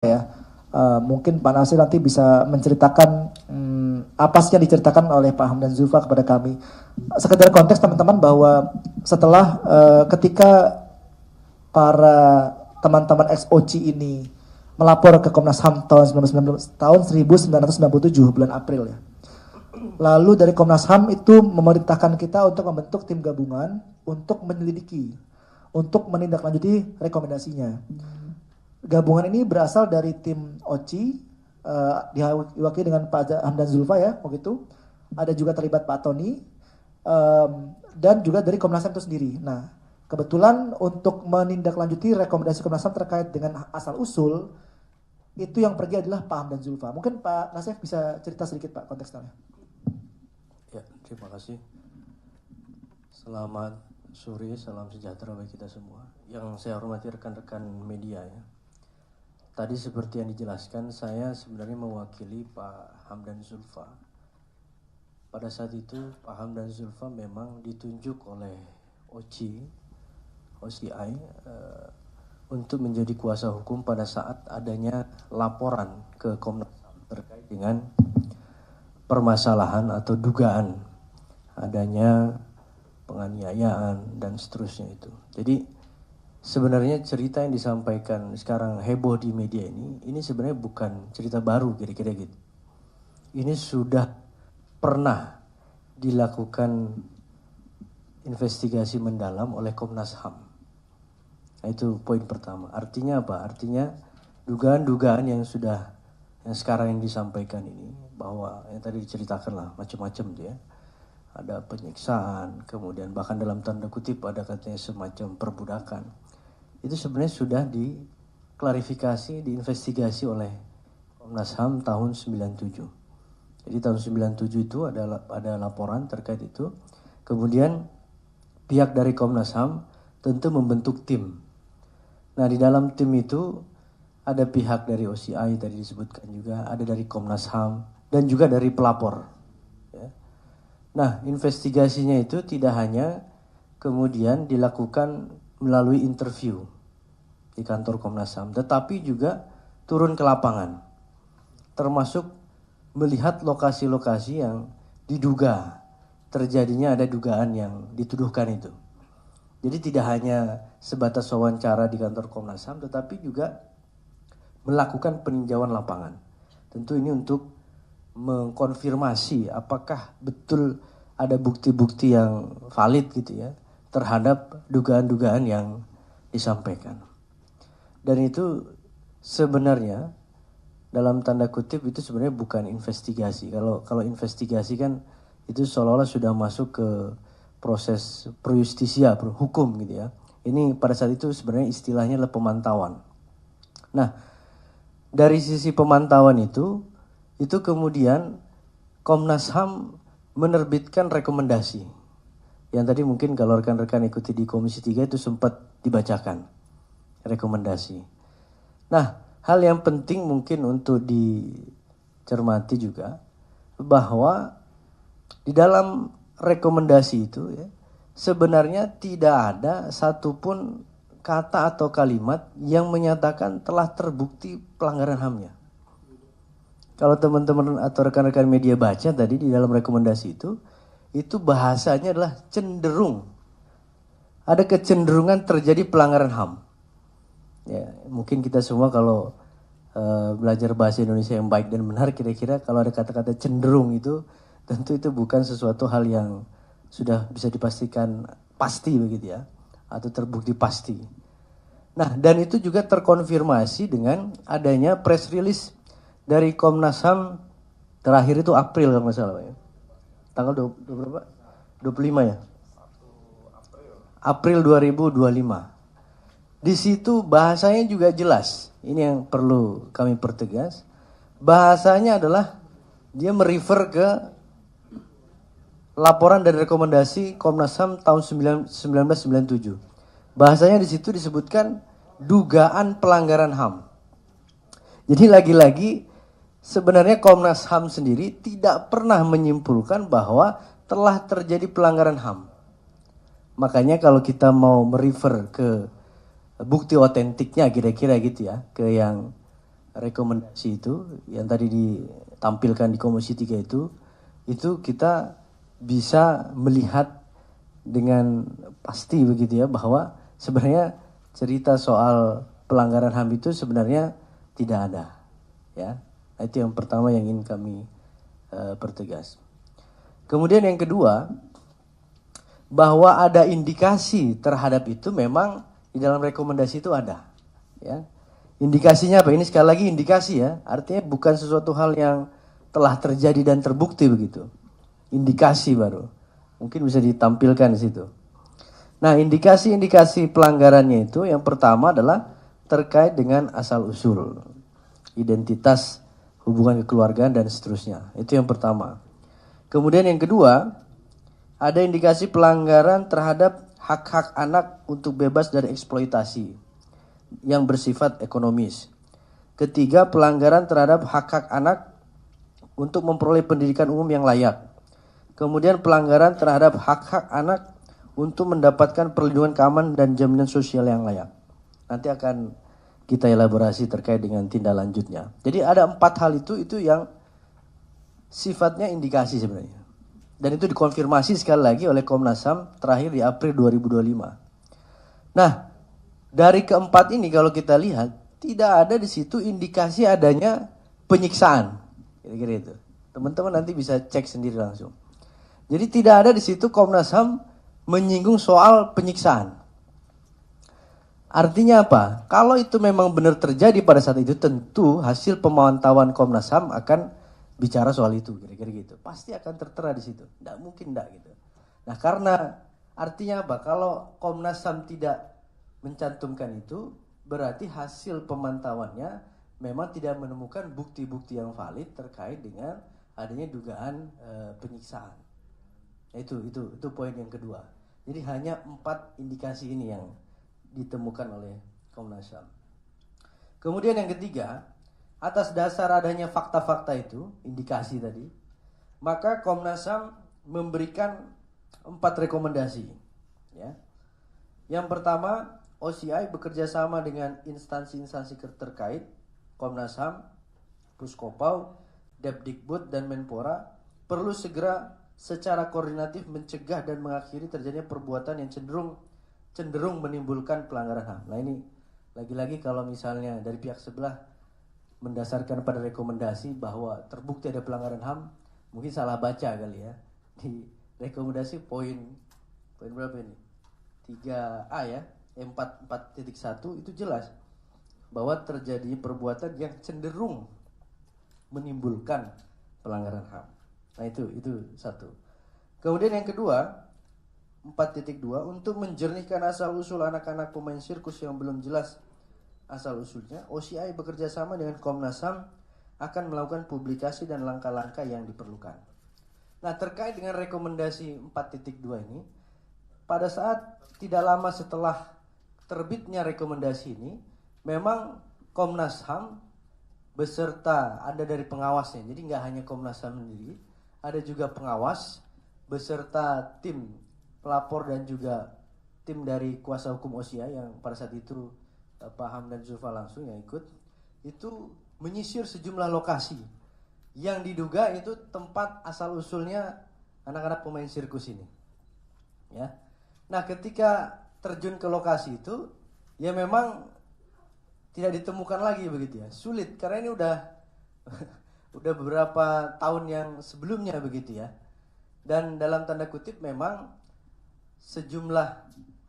ya. Mungkin Pak Nasir nanti bisa menceritakan apa sih yang diceritakan oleh Pak Hamdan Zulfa kepada kami. Sekedar konteks teman-teman bahwa setelah ketika para teman-teman ex-OCI ini melapor ke Komnas HAM tahun 1997 bulan April ya. Lalu dari Komnas HAM itu memerintahkan kita untuk membentuk tim gabungan untuk menyelidiki, untuk menindaklanjuti rekomendasinya. Gabungan ini berasal dari tim OCI, diwakili dengan Pak Hamdan Zulfa ya, begitu. Ada juga terlibat Pak Tony, dan juga dari Komnas HAM itu sendiri. Nah, kebetulan untuk menindaklanjuti rekomendasi Komnas HAM terkait dengan asal-usul, itu yang pergi adalah Pak Hamdan Zulfa. Mungkin Pak Nasef bisa cerita sedikit Pak konteksnya. Ya, terima kasih. Selamat sore, salam sejahtera bagi kita semua. Yang saya hormati rekan-rekan media ya. Tadi seperti yang dijelaskan, saya sebenarnya mewakili Pak Hamdan Zulfa. Pada saat itu Pak Hamdan Zulfa memang ditunjuk oleh OCI untuk menjadi kuasa hukum pada saat adanya laporan ke Komnas HAM terkait dengan permasalahan atau dugaan adanya penganiayaan dan seterusnya itu. Jadi sebenarnya cerita yang disampaikan sekarang heboh di media ini sebenarnya bukan cerita baru kira-kira gitu. Ini sudah pernah dilakukan investigasi mendalam oleh Komnas HAM. Nah, itu poin pertama. Artinya apa? Artinya dugaan-dugaan yang sekarang yang disampaikan ini, bahwa yang tadi diceritakan lah macam-macam tuh ya. Ada penyiksaan, kemudian bahkan dalam tanda kutip ada katanya semacam perbudakan. Itu sebenarnya sudah diklarifikasi, diinvestigasi oleh Komnas HAM tahun 97. Jadi tahun 97 itu ada laporan terkait itu. Kemudian pihak dari Komnas HAM tentu membentuk tim. Nah, di dalam tim itu ada pihak dari OCI tadi disebutkan juga, ada dari Komnas HAM dan juga dari pelapor. Ya. Nah, investigasinya itu tidak hanya kemudian dilakukan melalui interview di kantor Komnas HAM, tetapi juga turun ke lapangan, termasuk melihat lokasi-lokasi yang diduga terjadinya ada dugaan yang dituduhkan itu. Jadi tidak hanya sebatas wawancara di kantor Komnas HAM, tetapi juga melakukan peninjauan lapangan. Tentu ini untuk mengkonfirmasi apakah betul ada bukti-bukti yang valid gitu ya terhadap dugaan-dugaan yang disampaikan. Dan itu sebenarnya dalam tanda kutip itu sebenarnya bukan investigasi. Kalau investigasi kan itu seolah-olah sudah masuk ke proses pro-justisia, hukum gitu ya. Ini pada saat itu sebenarnya istilahnya adalah pemantauan. Nah, dari sisi pemantauan itu kemudian Komnas HAM menerbitkan rekomendasi. Yang tadi mungkin kalau rekan-rekan ikuti di Komisi 3 itu sempat dibacakan rekomendasi. Nah, hal yang penting mungkin untuk dicermati juga bahwa di dalam rekomendasi itu ya, sebenarnya tidak ada satupun kata atau kalimat yang menyatakan telah terbukti pelanggaran HAM-nya. Kalau teman-teman atau rekan-rekan media baca tadi di dalam rekomendasi itu bahasanya adalah cenderung. Ada kecenderungan terjadi pelanggaran HAM. Ya, mungkin kita semua kalau belajar bahasa Indonesia yang baik dan benar, kira-kira kalau ada kata-kata cenderung itu, tentu itu bukan sesuatu hal yang sudah bisa dipastikan pasti begitu ya, atau terbukti pasti. Nah, dan itu juga terkonfirmasi dengan adanya press release dari Komnas HAM terakhir itu April kalau nggak salah ya. Tanggal 25 ya? April 2025. Di situ bahasanya juga jelas. Ini yang perlu kami pertegas. Bahasanya adalah dia merefer ke laporan dan rekomendasi Komnas HAM tahun 1997. Bahasanya di situ disebutkan dugaan pelanggaran HAM. Jadi lagi-lagi sebenarnya Komnas HAM sendiri tidak pernah menyimpulkan bahwa telah terjadi pelanggaran HAM. Makanya kalau kita mau merefer ke bukti otentiknya kira-kira gitu ya, ke yang rekomendasi itu yang tadi ditampilkan di Komisi 3 itu kita bisa melihat dengan pasti begitu ya bahwa sebenarnya cerita soal pelanggaran HAM itu sebenarnya tidak ada ya. Nah, itu yang pertama yang ingin kami pertegas. Kemudian yang kedua, bahwa ada indikasi terhadap itu memang di dalam rekomendasi itu ada ya. Indikasinya apa? Ini sekali lagi indikasi ya, artinya bukan sesuatu hal yang telah terjadi dan terbukti begitu. Indikasi baru. Mungkin bisa ditampilkan di situ. Nah, indikasi-indikasi pelanggarannya itu yang pertama adalah terkait dengan asal-usul, identitas, hubungan kekeluargaan dan seterusnya. Itu yang pertama. Kemudian yang kedua, ada indikasi pelanggaran terhadap hak-hak anak untuk bebas dari eksploitasi yang bersifat ekonomis. Ketiga, pelanggaran terhadap hak-hak anak untuk memperoleh pendidikan umum yang layak. Kemudian pelanggaran terhadap hak-hak anak untuk mendapatkan perlindungan keamanan dan jaminan sosial yang layak. Nanti akan kita elaborasi terkait dengan tindak lanjutnya. Jadi ada 4 hal itu yang sifatnya indikasi sebenarnya. Dan itu dikonfirmasi sekali lagi oleh Komnas HAM terakhir di April 2025. Nah, dari keempat ini kalau kita lihat, tidak ada di situ indikasi adanya penyiksaan. Kira-kira itu. Teman-teman nanti bisa cek sendiri langsung. Jadi tidak ada di situ Komnas HAM menyinggung soal penyiksaan. Artinya apa? Kalau itu memang benar terjadi pada saat itu, tentu hasil pemantauan Komnas HAM akan bicara soal itu, kira-kira gitu. Pasti akan tertera di situ. Tidak mungkin tidak gitu. Nah, karena artinya apa? Kalau Komnas HAM tidak mencantumkan itu, berarti hasil pemantauannya memang tidak menemukan bukti-bukti yang valid terkait dengan adanya dugaan penyiksaan. Itu poin yang kedua. Jadi hanya 4 indikasi ini yang ditemukan oleh Komnas HAM. Kemudian yang ketiga, atas dasar adanya fakta-fakta itu, indikasi tadi, maka Komnas HAM memberikan 4 rekomendasi. Ya. Yang pertama, OCI bekerja sama dengan instansi-instansi terkait, Komnas HAM, Puskopau, Depdikbud, dan Menpora, perlu segera secara koordinatif mencegah dan mengakhiri terjadinya perbuatan yang cenderung menimbulkan pelanggaran HAM. Nah ini, lagi-lagi kalau misalnya dari pihak sebelah mendasarkan pada rekomendasi bahwa terbukti ada pelanggaran HAM, mungkin salah baca kali ya. Di rekomendasi poin berapa ini? 3A ya. 4.1 itu jelas bahwa terjadi perbuatan yang cenderung menimbulkan pelanggaran HAM. Nah itu satu. Kemudian yang kedua, 4.2, untuk menjernihkan asal-usul anak-anak pemain sirkus yang belum jelas asal-usulnya, OCI bekerja sama dengan Komnas HAM akan melakukan publikasi dan langkah-langkah yang diperlukan. Nah terkait dengan rekomendasi 4.2 ini, pada saat tidak lama setelah terbitnya rekomendasi ini, memang Komnas HAM beserta ada dari pengawasnya. Jadi nggak hanya Komnas HAM sendiri, ada juga pengawas beserta tim pelapor dan juga tim dari kuasa hukum OCI yang pada saat itu Pak Hamdan Zulfa langsung yang ikut, itu menyisir sejumlah lokasi yang diduga itu tempat asal-usulnya anak-anak pemain sirkus ini. Ya. Nah, ketika terjun ke lokasi itu, ya memang tidak ditemukan lagi begitu ya. Sulit karena ini udah beberapa tahun yang sebelumnya begitu ya. Dan dalam tanda kutip memang sejumlah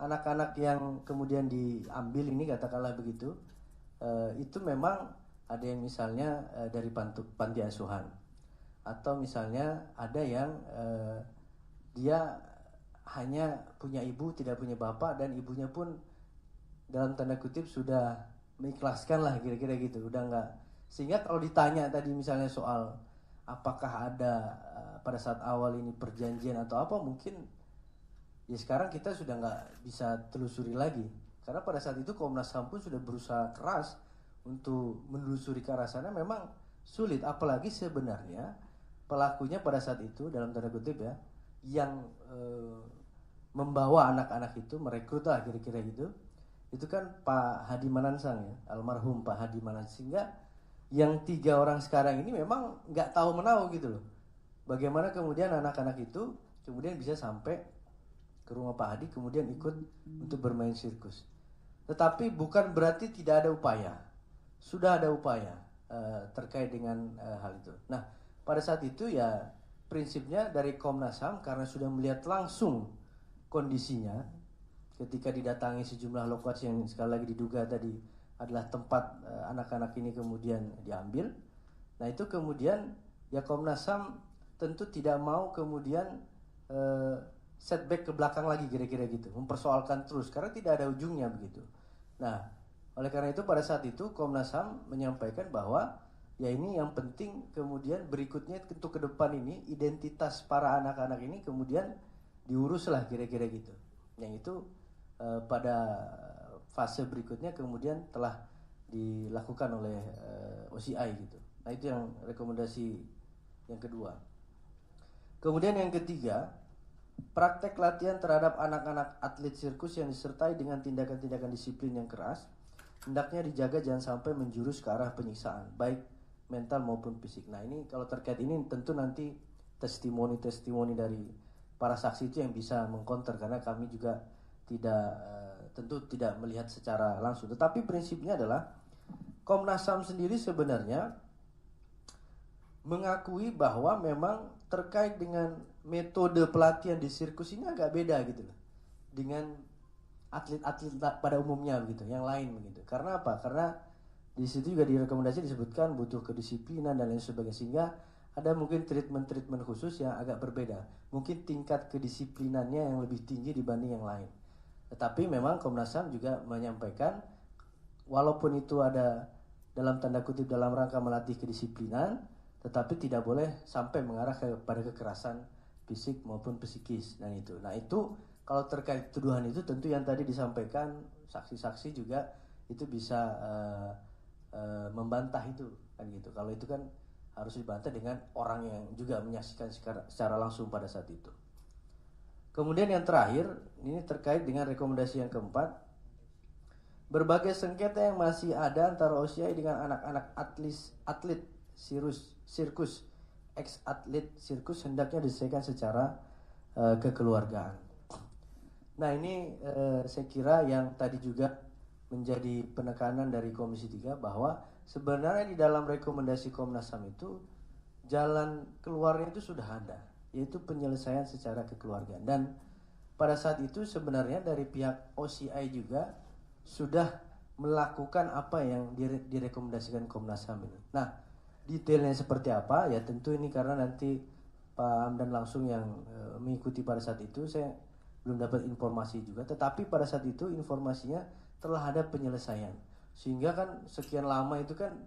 anak-anak yang kemudian diambil ini katakanlah begitu, itu memang ada yang misalnya dari panti asuhan, atau misalnya ada yang dia hanya punya ibu, tidak punya bapak, dan ibunya pun dalam tanda kutip sudah mengikhlaskan lah kira-kira gitu, udah enggak. Sehingga kalau ditanya tadi misalnya soal apakah ada pada saat awal ini perjanjian atau apa, mungkin ya sekarang kita sudah nggak bisa telusuri lagi. Karena pada saat itu Komnas HAM pun sudah berusaha keras untuk menelusuri ke arah sana, memang sulit. Apalagi sebenarnya pelakunya pada saat itu dalam tanda kutip ya, yang membawa anak-anak itu, merekrut lah kira-kira gitu, itu kan Pak Hadi Manansang ya, almarhum Pak Hadi Manansang. Sehingga yang 3 orang sekarang ini memang nggak tahu menahu gitu loh. Bagaimana kemudian anak-anak itu kemudian bisa sampai ke rumah Pak Hadi kemudian ikut untuk bermain sirkus. Tetapi bukan berarti tidak ada upaya. Sudah ada upaya terkait dengan hal itu. Nah, pada saat itu ya prinsipnya dari Komnas HAM karena sudah melihat langsung kondisinya ketika didatangi sejumlah lokasi yang sekali lagi diduga tadi adalah tempat anak-anak ini kemudian diambil. Nah itu kemudian ya Komnas HAM tentu tidak mau kemudian setback ke belakang lagi kira-kira gitu, mempersoalkan terus karena tidak ada ujungnya begitu. Nah oleh karena itu pada saat itu Komnas HAM menyampaikan bahwa ya ini yang penting kemudian berikutnya untuk ke depan ini identitas para anak-anak ini kemudian diuruslah kira-kira gitu. Yang itu pada fase berikutnya kemudian telah dilakukan oleh OCI gitu. Nah itu yang rekomendasi yang kedua. Kemudian yang ketiga, praktek latihan terhadap anak-anak atlet sirkus yang disertai dengan tindakan-tindakan disiplin yang keras hendaknya dijaga jangan sampai menjurus ke arah penyiksaan baik mental maupun fisik. Nah ini kalau terkait ini tentu nanti testimoni-testimoni dari para saksi itu yang bisa mengkonter karena kami juga tentu tidak melihat secara langsung. Tetapi prinsipnya adalah Komnas HAM sendiri sebenarnya mengakui bahwa memang terkait dengan metode pelatihan di sirkus ini agak beda gitu loh dengan atlet-atlet pada umumnya begitu, yang lain begitu. Karena apa? Karena di situ juga direkomendasi disebutkan butuh kedisiplinan dan lain sebagainya sehingga ada mungkin treatment khusus yang agak berbeda. Mungkin tingkat kedisiplinannya yang lebih tinggi dibanding yang lain. Tetapi memang Komnas HAM juga menyampaikan walaupun itu ada dalam tanda kutip dalam rangka melatih kedisiplinan, tetapi tidak boleh sampai mengarah kepada kekerasan fisik maupun psikis dan itu. Nah itu kalau terkait tuduhan itu tentu yang tadi disampaikan saksi-saksi juga itu bisa membantah itu kan gitu. Kalau itu kan harus dibantah dengan orang yang juga menyaksikan secara langsung pada saat itu. Kemudian yang terakhir, ini terkait dengan rekomendasi yang keempat. Berbagai sengketa yang masih ada antara OCI dengan anak-anak atlet sirkus, ex-atlet sirkus hendaknya diselesaikan secara kekeluargaan. Nah ini saya kira yang tadi juga menjadi penekanan dari Komisi 3 bahwa sebenarnya di dalam rekomendasi Komnas HAM itu jalan keluarnya itu sudah ada, yaitu penyelesaian secara kekeluargaan. Dan pada saat itu sebenarnya dari pihak OCI juga sudah melakukan apa yang direkomendasikan Komnas HAM ini. Nah, detailnya seperti apa? Ya tentu ini karena nanti Pak Hamdan langsung yang mengikuti pada saat itu, saya belum dapat informasi juga. Tetapi pada saat itu informasinya telah ada penyelesaian. Sehingga kan sekian lama itu kan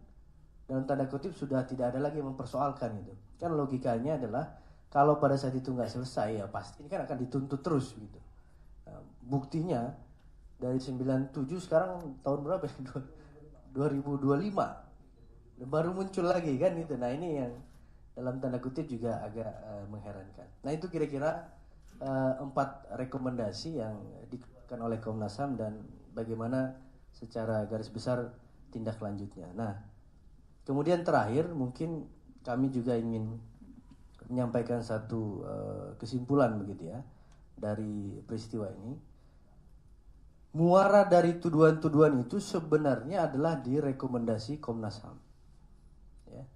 dalam tanda kutip sudah tidak ada lagi yang mempersoalkan itu. Kan logikanya adalah kalau pada saat itu nggak selesai ya pasti ini kan akan dituntut terus gitu. Nah, buktinya dari 97 sekarang tahun berapa ya? 2025 baru muncul lagi kan itu. Nah ini yang dalam tanda kutip juga agak mengherankan. Nah itu kira-kira 4 rekomendasi yang dikeluarkan oleh Komnas HAM dan bagaimana secara garis besar tindak lanjutnya. Nah kemudian terakhir mungkin kami juga ingin menyampaikan satu kesimpulan begitu ya dari peristiwa ini. Muara dari tuduhan-tuduhan itu sebenarnya adalah di rekomendasi Komnas HAM. Ya.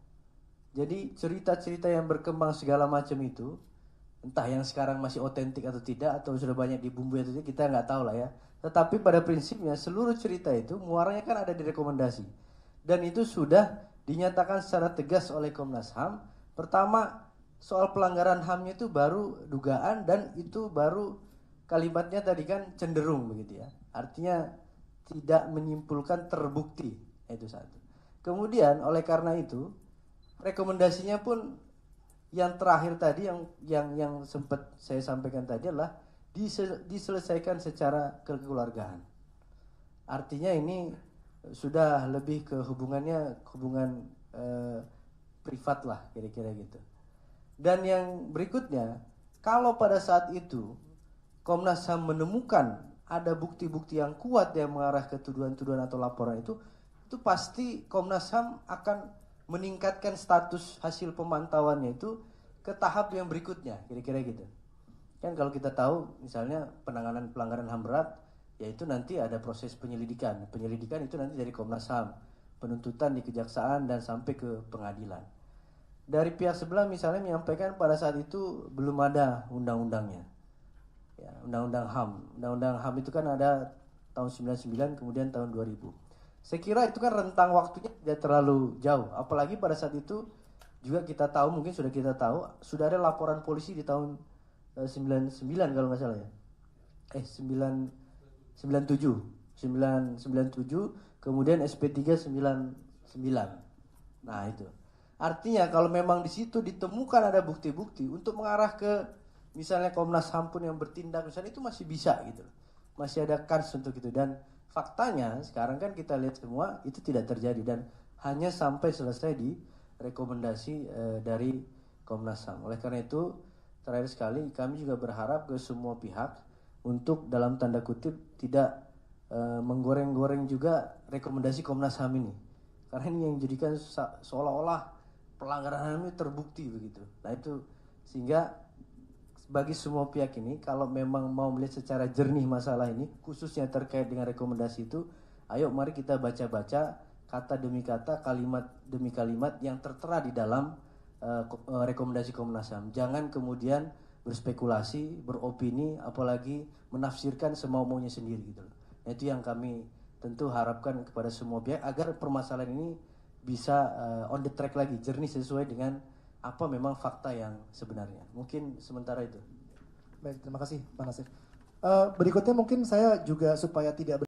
Jadi cerita-cerita yang berkembang segala macam itu, entah yang sekarang masih otentik atau tidak, atau sudah banyak dibumbui atau tidak, kita nggak tahu lah ya. Tetapi pada prinsipnya seluruh cerita itu muaranya kan ada di rekomendasi. Dan itu sudah dinyatakan secara tegas oleh Komnas HAM. Pertama, soal pelanggaran HAM-nya itu baru dugaan dan itu baru kalimatnya tadi kan cenderung begitu ya. Artinya tidak menyimpulkan terbukti, itu satu. Kemudian oleh karena itu rekomendasinya pun yang terakhir tadi yang sempat saya sampaikan tadi adalah diselesaikan secara kekeluargaan. Artinya ini sudah lebih ke hubungan privat lah kira-kira gitu. Dan yang berikutnya, kalau pada saat itu Komnas HAM menemukan ada bukti-bukti yang kuat yang mengarah ke tuduhan-tuduhan atau laporan itu pasti Komnas HAM akan meningkatkan status hasil pemantauannya itu ke tahap yang berikutnya, kira-kira gitu. Kan kalau kita tahu misalnya penanganan pelanggaran HAM berat, yaitu nanti ada proses penyelidikan. Penyelidikan itu nanti dari Komnas HAM, penuntutan di kejaksaan dan sampai ke pengadilan. Dari pihak sebelah misalnya menyampaikan pada saat itu belum ada undang-undangnya. Ya, undang-undang HAM. Undang-undang HAM itu kan ada tahun 99 kemudian tahun 2000. Saya kira itu kan rentang waktunya tidak terlalu jauh. Apalagi pada saat itu juga kita tahu, mungkin sudah kita tahu, sudah ada laporan polisi di tahun 99 kalau nggak salah ya. 97, kemudian SP3 99. Nah itu. Artinya kalau memang di situ ditemukan ada bukti-bukti untuk mengarah ke misalnya Komnas HAM pun yang bertindak misalnya, itu masih bisa gitu. Masih ada kans untuk itu, dan faktanya sekarang kan kita lihat semua itu tidak terjadi dan hanya sampai selesai di rekomendasi dari Komnas HAM. Oleh karena itu terakhir sekali kami juga berharap ke semua pihak untuk dalam tanda kutip tidak menggoreng-goreng juga rekomendasi Komnas HAM ini. Karena ini yang jadikan seolah-olah pelanggaran HAM ini terbukti begitu. Nah itu sehingga bagi semua pihak ini kalau memang mau melihat secara jernih masalah ini khususnya terkait dengan rekomendasi itu, ayo mari kita baca-baca kata demi kata, kalimat demi kalimat yang tertera di dalam rekomendasi Komnas HAM. Jangan kemudian berspekulasi, beropini, apalagi menafsirkan semau-maunya sendiri gitu. Nah, itu yang kami tentu harapkan kepada semua pihak agar permasalahan ini bisa on the track lagi, jernih sesuai dengan apa memang fakta yang sebenarnya. Mungkin sementara itu. Baik, terima kasih Pak Nasir. Berikutnya mungkin saya juga supaya tidak